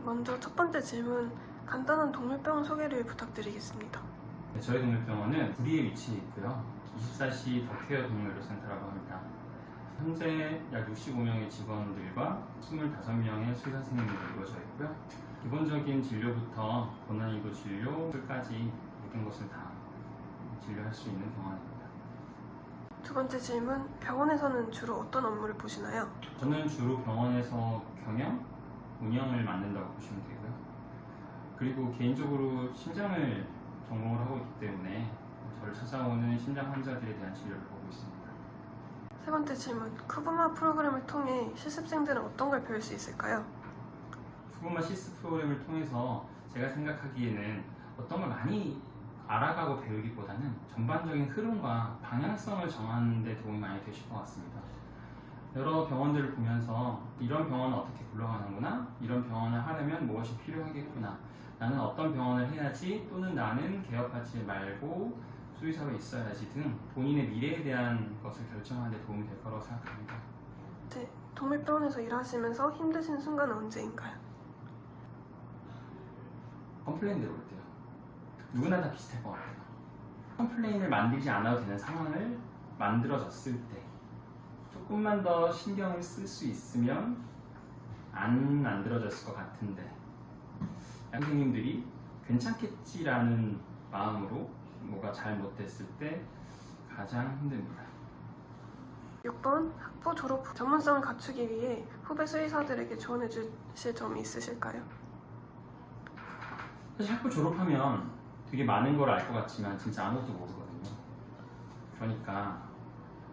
먼저 첫 번째 질문, 간단한 동물병원 소개를 부탁드리겠습니다. 네, 저희 동물병원은 구리에 위치해 있고요. 24시 더케어 동물의료센터라고 합니다. 현재 약 65명의 직원들과 25명의 수의사 선생님으로 이루어져 있고요. 기본적인 진료부터 고난이도 진료까지 모든 것을 다 진료할 수 있는 병원입니다. 두 번째 질문, 병원에서는 주로 어떤 업무를 보시나요? 저는 주로 병원에서 경영, 운영을 맡는다고 보시면 되고요. 그리고 개인적으로 심장을 전공을 하고 있기 때문에 저를 찾아오는 심장 환자들에 대한 진료를 보고 있습니다. 세 번째 질문, 쿠그마 프로그램을 통해 실습생들은 어떤 걸 배울 수 있을까요? 쿠그마 시스 프로그램을 통해서 제가 생각하기에는 어떤 걸 많이 알아가고 배우기보다는 전반적인 흐름과 방향성을 정하는 데 도움이 많이 되실 것 같습니다. 여러 병원들을 보면서 이런 병원은 어떻게 굴러가는구나, 이런 병원을 하려면 무엇이 필요하겠구나, 나는 어떤 병원을 해야지, 또는 나는 개업하지 말고 수의사가 있어야지 등 본인의 미래에 대한 것을 결정하는 데 도움이 될 거라고 생각합니다. 네, 동물병원에서 일하시면서 힘드신 순간은 언제인가요? 컴플레인 들어올 때요. 누구나 다 비슷할 것 같아요. 컴플레인을 만들지 않아도 되는 상황을 만들어졌을 때 조금만 더 신경을 쓸 수 있으면 안 만들어졌을 것 같은데, 선생님들이 괜찮겠지라는 마음으로 뭐가 잘못됐을 때 가장 힘듭니다. 6번, 학부 졸업 후 전문성을 갖추기 위해 후배 수의사들에게 조언해 주실 점이 있으실까요? 사실 학부 졸업하면 되게 많은 걸 알 것 같지만 진짜 아무것도 모르거든요. 그러니까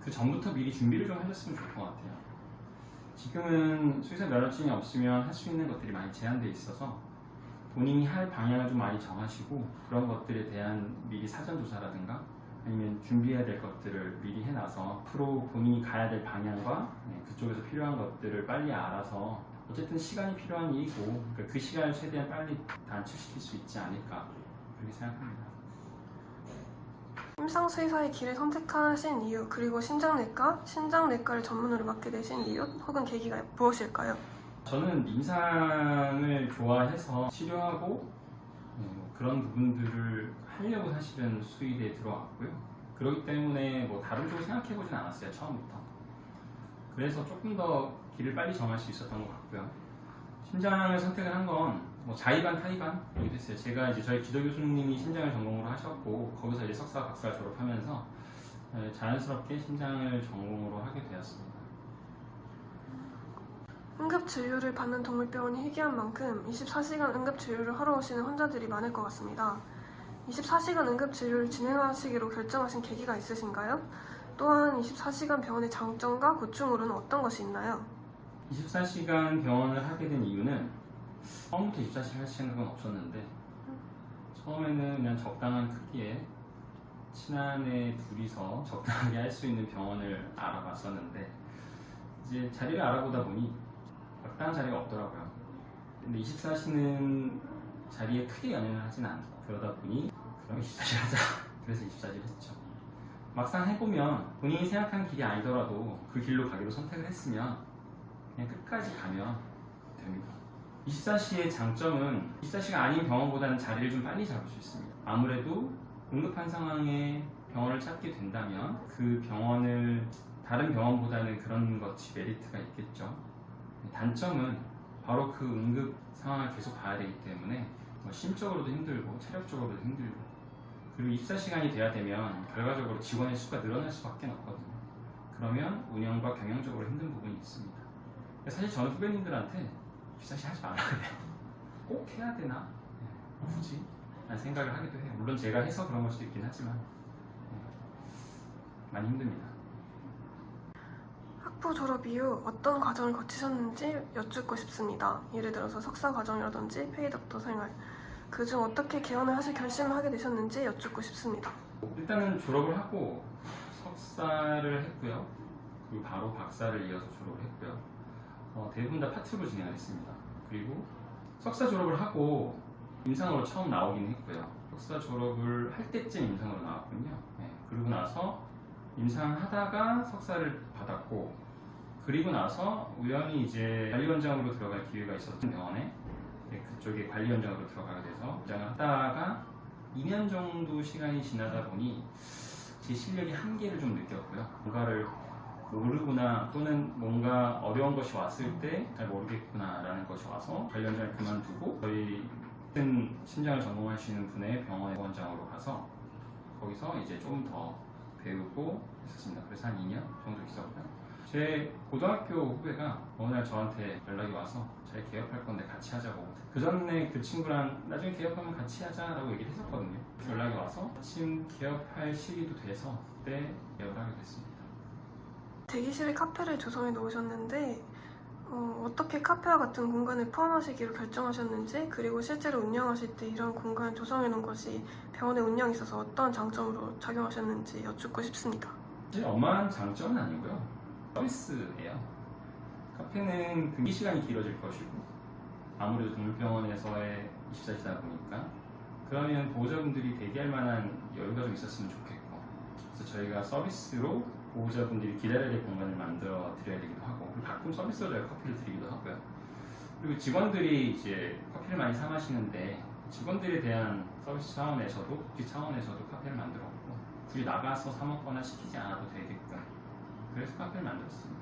그 전부터 미리 준비를 좀 하셨으면 좋을 것 같아요. 지금은 수의사 면허증이 없으면 할 수 있는 것들이 많이 제한되어 있어서 본인이 할 방향을 좀 많이 정하시고, 그런 것들에 대한 미리 사전조사라든가 아니면 준비해야 될 것들을 미리 해놔서 앞으로 본인이 가야 될 방향과 그쪽에서 필요한 것들을 빨리 알아서, 어쨌든 시간이 필요한 일이고 그 시간을 최대한 빨리 단축시킬 수 있지 않을까, 그렇게 생각합니다. 임상수의사의 길을 선택하신 이유, 그리고 심장내과를 전문으로 맡게 되신 이유 혹은 계기가 무엇일까요? 저는 임상을 좋아해서 치료하고 그런 부분들을 하려고 사실은 수의대에 들어왔고요. 그렇기 때문에 뭐 다른 쪽을 생각해보진 않았어요, 처음부터. 그래서 조금 더 길을 빨리 정할 수 있었던 것 같고요. 심장을 선택을 한 건 뭐 자의반 타의반이기도 했어요. 제가 이제 저희 지도 교수님이 심장을 전공으로 하셨고, 거기서 이제 석사, 박사 졸업하면서 자연스럽게 심장을 전공으로 하게 되었습니다. 응급진료를 받는 동물병원이 희귀한 만큼 24시간 응급진료를 하러 오시는 환자들이 많을 것 같습니다. 24시간 응급진료를 진행하시기로 결정하신 계기가 있으신가요? 또한 24시간 병원의 장점과 고충으로는 어떤 것이 있나요? 24시간 병원을 하게 된 이유는 처음부터 24시간 할 생각은 없었는데, 처음에는 그냥 적당한 크기에 친한 애 둘이서 적당하게 할 수 있는 병원을 알아봤었는데, 이제 자리를 알아보다 보니 적당한 자리가 없더라고요. 근데 24시는 자리에 크게 연연을 하진 않고, 그러다 보니 그럼 24시 하자. 그래서 24시를 했죠. 막상 해보면 본인이 생각한 길이 아니더라도 그 길로 가기로 선택을 했으면 그냥 끝까지 가면 됩니다. 24시의 장점은 24시가 아닌 병원보다는 자리를 좀 빨리 잡을 수 있습니다. 아무래도 응급한 상황에 병원을 찾게 된다면 그 병원을 다른 병원보다는 그런 것이 메리트가 있겠죠. 단점은 바로 그 응급 상황을 계속 봐야 되기 때문에 심적으로도 힘들고 체력적으로도 힘들고, 그리고 24시간이 돼야 되면 결과적으로 직원의 수가 늘어날 수밖에 없거든요. 그러면 운영과 경영적으로 힘든 부분이 있습니다. 사실 저는 후배님들한테 24시 하지 말라 그래요. 꼭 해야 되나? 굳이? 라는 생각을 하기도 해요. 물론 제가 해서 그런 걸 수도 있긴 하지만 많이 힘듭니다. 학부 졸업 이후 어떤 과정을 거치셨는지 여쭙고 싶습니다. 예를 들어서 석사 과정이라든지 페이덕터 생활, 그중 어떻게 개원을 하실 결심을 하게 되셨는지 여쭙고 싶습니다. 일단은 졸업을 하고 석사를 했고요. 그리고 바로 박사를 이어서 졸업을 했고요. 대부분 다 파트로 진행을 했습니다. 그리고 석사 졸업을 하고 임상으로 처음 나오긴 했고요. 석사 졸업을 할 때쯤 임상으로 나왔군요. 네, 그리고 나서 임상하다가 석사를 받았고, 그리고 나서 우연히 이제 관리원장으로 들어갈 기회가 있었던 병원에 그쪽에 관리원장으로 들어가게 돼서 원장을 하다가 2년 정도 시간이 지나다 보니 제 실력이 한계를 좀 느꼈고요. 뭔가를 모르구나, 또는 뭔가 어려운 것이 왔을 때 잘 모르겠구나 라는 것이 와서 관리원장을 그만두고 저희 같은 심장을 전공하시는 분의 병원의 원장으로 가서 거기서 이제 조금 더 배우고 있었습니다. 그래서 한 2년 정도 있었고요. 제 고등학교 후배가 어느 날 저한테 연락이 와서 잘 개업할 건데 같이 하자고. 그 전에 그 친구랑 나중에 개업하면 같이 하자라고 얘기를 했었거든요. 연락이 와서 마침 개업할 시기도 돼서 그때 개업을 하게 됐습니다. 대기실에 카페를 조성해 놓으셨는데 어떻게 카페와 같은 공간을 포함하시기로 결정하셨는지, 그리고 실제로 운영하실 때 이런 공간을 조성해 놓은 것이 병원의 운영에 있어서 어떤 장점으로 작용하셨는지 여쭙고 싶습니다. 사실 엄한 장점은 아니고요. 서비스예요. 카페는 근기 시간이 길어질 것이고, 아무래도 동물병원에서의 24시다 보니까 그러면 보호자분들이 대기할 만한 여유가 좀 있었으면 좋겠고, 그래서 저희가 서비스로 보호자분들이 기다려야 될 공간을 만들어 드려야 되기도 하고, 그리고 가끔 서비스로 저희가 커피를 드리기도 하고요. 그리고 직원들이 이제 커피를 많이 사 마시는데 직원들에 대한 서비스 차원에서도, 복지 차원에서도 카페를 만들었고, 굳이 나가서 사 먹거나 시키지 않아도 되게끔 그래서 카페를 만들었습니다.